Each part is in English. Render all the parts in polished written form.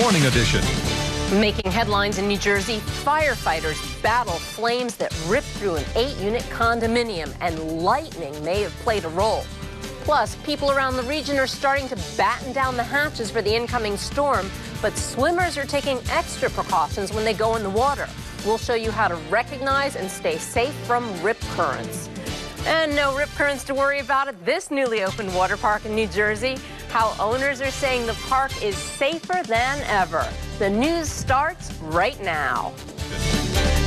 Morning Edition. Making headlines in New Jersey, firefighters battle flames that rip through an 8-unit condominium, and lightning may have played a role. Plus, people around the region are starting to batten down the hatches for the incoming storm, but swimmers are taking extra precautions when they go in the water. We'll show you how to recognize and stay safe from rip currents. And no rip currents to worry about at this newly opened water park in New Jersey. How owners are saying the park is safer than ever. The news starts right now.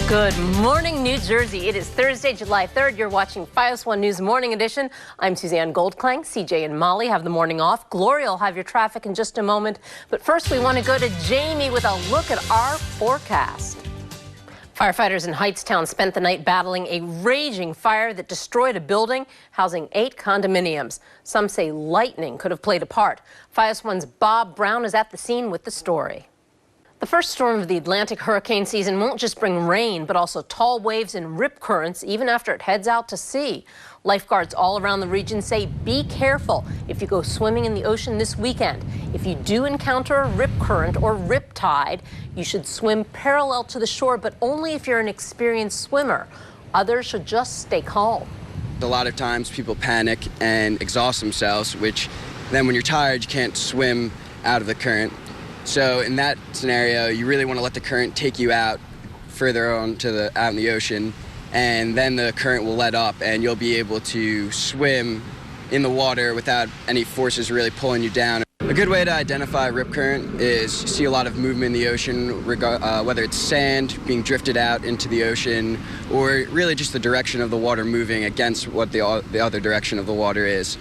Good morning, New Jersey. It is Thursday, July 3rd. You're watching FiOS 1 News Morning Edition. I'm Suzanne Goldklang. CJ and Molly have the morning off. Gloria will have your traffic in just a moment. But first, we want to go to Jamie with a look at our forecast. Firefighters in Hightstown spent the night battling a raging fire that destroyed a building housing 8 condominiums. Some say lightning could have played a part. FiOS 1's Bob Brown is at the scene with the story. The first storm of the Atlantic hurricane season won't just bring rain, but also tall waves and rip currents even after it heads out to sea. Lifeguards all around the region say be careful if you go swimming in the ocean this weekend. If you do encounter a rip current or rip tide, you should swim parallel to the shore, but only if you're an experienced swimmer. Others should just stay calm. A lot of times people panic and exhaust themselves, which then when you're tired, you can't swim out of the current. So in that scenario, you really want to let the current take you out further on to out in the ocean, and then the current will let up and you'll be able to swim in the water without any forces really pulling you down. A good way to identify rip current is you see a lot of movement in the ocean, whether it's sand being drifted out into the ocean or really just the direction of the water moving against what the other direction of the water is.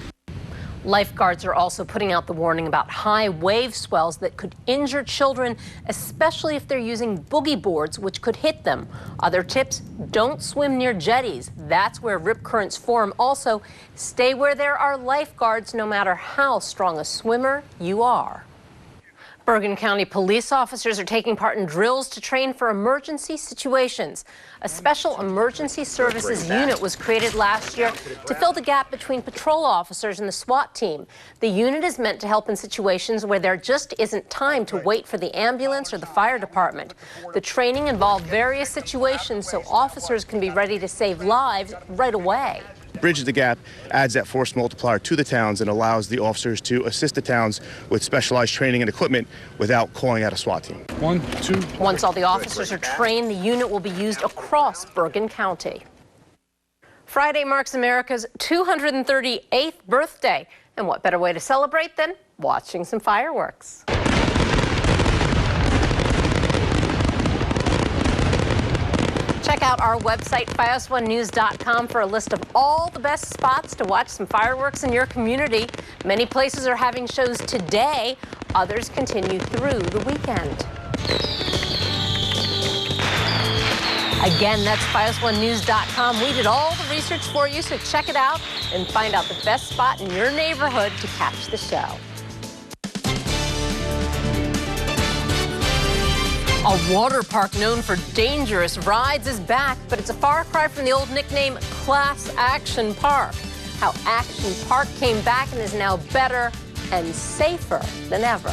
Lifeguards are also putting out the warning about high wave swells that could injure children, especially if they're using boogie boards, which could hit them. Other tips: don't swim near jetties. That's where rip currents form. Also, stay where there are lifeguards, no matter how strong a swimmer you are. Bergen County police officers are taking part in drills to train for emergency situations. A special emergency services unit was created last year to fill the gap between patrol officers and the SWAT team. The unit is meant to help in situations where there just isn't time to wait for the ambulance or the fire department. The training involved various situations so officers can be ready to save lives right away. Bridges the gap, adds that force multiplier to the towns, and allows the officers to assist the towns with specialized training and equipment without calling out a SWAT team. 1, 2. Once all the officers are trained, the unit will be used across Bergen County. Friday marks America's 238th birthday. And what better way to celebrate than watching some fireworks? Check out our website, FiOS1News.com, for a list of all the best spots to watch some fireworks in your community. Many places are having shows today. Others continue through the weekend. Again, that's FiOS1News.com. We did all the research for you, so check it out and find out the best spot in your neighborhood to catch the show. A water park known for dangerous rides is back, but it's a far cry from the old nickname Class Action Park. How Action Park came back and is now better and safer than ever.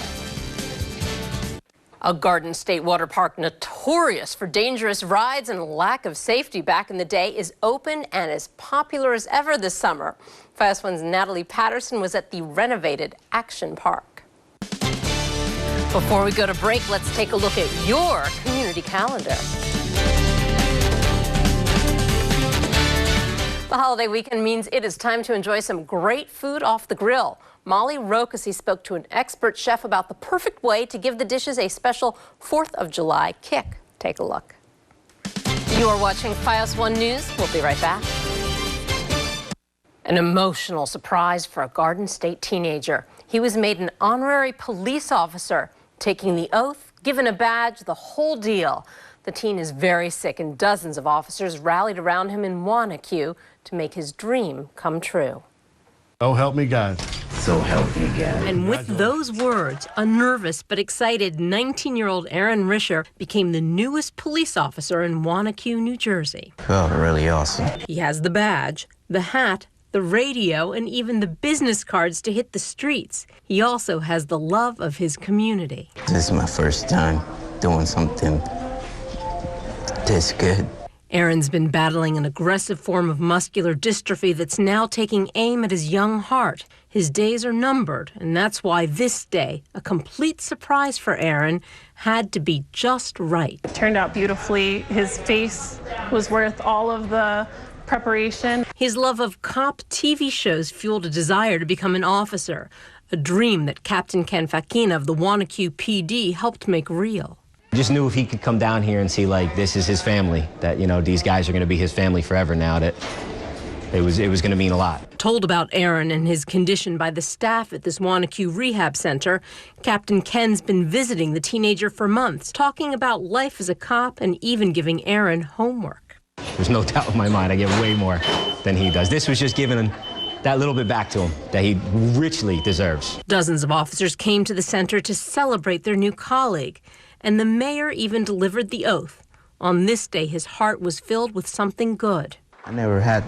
A Garden State water park notorious for dangerous rides and lack of safety back in the day is open and as popular as ever this summer. FiOS 1's Natalie Patterson was at the renovated Action Park. Before we go to break, let's take a look at your community calendar. The holiday weekend means it is time to enjoy some great food off the grill. Molly Rokasi spoke to an expert chef about the perfect way to give the dishes a special 4th of July kick. Take a look. You are watching FiOS 1 News. We'll be right back. An emotional surprise for a Garden State teenager. He was made an honorary police officer, taking the oath, given a badge, the whole deal. The teen is very sick, and dozens of officers rallied around him in Wanacue to make his dream come true. So help me God. So help me God. And with those words, a nervous but excited 19-year-old Aaron Risher became the newest police officer in Wanacue, New Jersey. Felt really awesome. He has the badge, the hat, the radio, and even the business cards to hit the streets. He also has the love of his community. This is my first time doing something this good. Aaron's been battling an aggressive form of muscular dystrophy that's now taking aim at his young heart. His days are numbered, and that's why this day, a complete surprise for Aaron, had to be just right. It turned out beautifully. His face was worth all of the preparation. His love of cop TV shows fueled a desire to become an officer, a dream that Captain Ken Fakina of the Wanacue PD helped make real. Just knew if he could come down here and see, like, this is his family, that, you know, these guys are going to be his family forever now, that it was going to mean a lot. Told about Aaron and his condition by the staff at this Wanacue Rehab Center, Captain Ken's been visiting the teenager for months, talking about life as a cop and even giving Aaron homework. There's no doubt in my mind I get way more than he does. This was just giving him that little bit back to him that he richly deserves. Dozens of officers came to the center to celebrate their new colleague. And the mayor even delivered the oath. On this day, his heart was filled with something good. I never had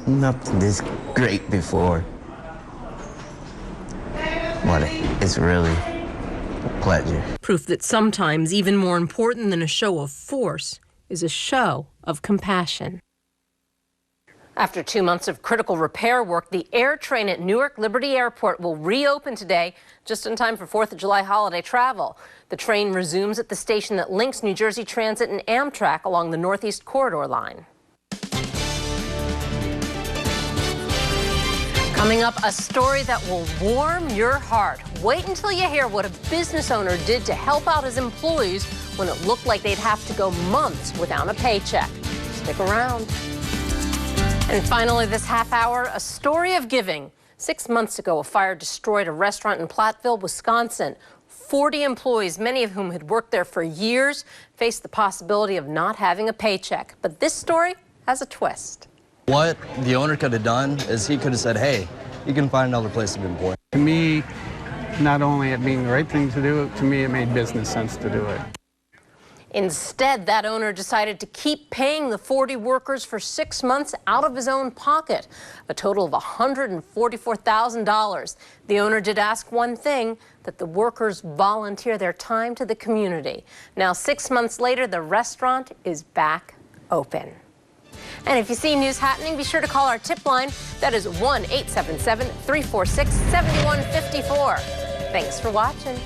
nothing this great before. But it's really a pleasure. Proof that sometimes even more important than a show of force is a show of compassion. After 2 months of critical repair work, the air train at Newark Liberty Airport will reopen today, just in time for 4th of July holiday travel. The train resumes at the station that links New Jersey Transit and Amtrak along the Northeast Corridor line. Coming up, a story that will warm your heart. Wait until you hear what a business owner did to help out his employees when it looked like they'd have to go months without a paycheck. Stick around. And finally, this half hour, a story of giving. 6 months ago, a fire destroyed a restaurant in Platteville, Wisconsin. 40 employees, many of whom had worked there for years, faced the possibility of not having a paycheck. But this story has a twist. What the owner could have done is he could have said, hey, you can find another place to employ. To me, not only it being the right thing to do, to me it made business sense to do it. Instead, that owner decided to keep paying the 40 workers for 6 months out of his own pocket, a total of $144,000. The owner did ask one thing, that the workers volunteer their time to the community. Now, 6 months later, the restaurant is back open. And if you see news happening, be sure to call our tip line. That is 1-877-346-7154. Thanks for watching.